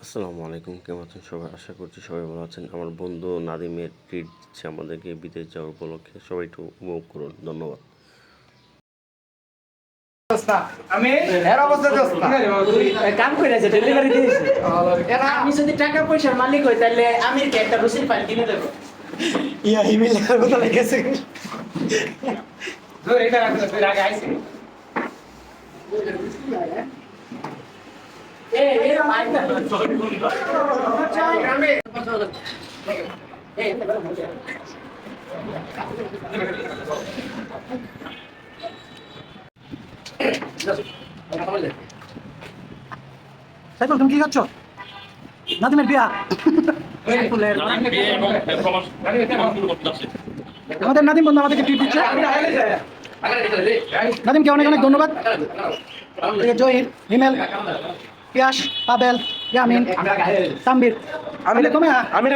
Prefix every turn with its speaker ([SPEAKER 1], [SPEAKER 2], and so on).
[SPEAKER 1] আসসালামু আলাইকুম, কেমন আছেন সবাই? আশা করছি সবাই ভালো আছেন। আমার বন্ধু নাদিমের ট্রিট দিচ্ছে আমাদেরকে বিদেশ যাওয়ার উপলক্ষে। সবাই একটু উপভোগ করুন। ধন্যবাদ।
[SPEAKER 2] আমি এর অবস্থা দোস্ত না
[SPEAKER 3] কাম করে আছে ডেলিভারি দিয়েছে
[SPEAKER 2] এরা
[SPEAKER 3] আমি যদি টাকা পয়সার মালিক হই তাহলে আমি একটা রসিদ ফাইল কিনে দেবো
[SPEAKER 2] ইয়া ইমেল এর কথা লিখেছে
[SPEAKER 4] ধর এটা রাখো তুই আগে আইছিস
[SPEAKER 3] এই মাইক না
[SPEAKER 2] সাইফুল তুমি কি খাচ্ছ নাদিমের বিয়া আমাদের নাদিম বন্ধু আমাদেরকে ট্রিট দিচ্ছে নাদিমকে অনেক অনেক ধন্যবাদ জহির হিমেল পিয়াস পাবেল ইয়ামিন তাম্বির আমি কমে আমি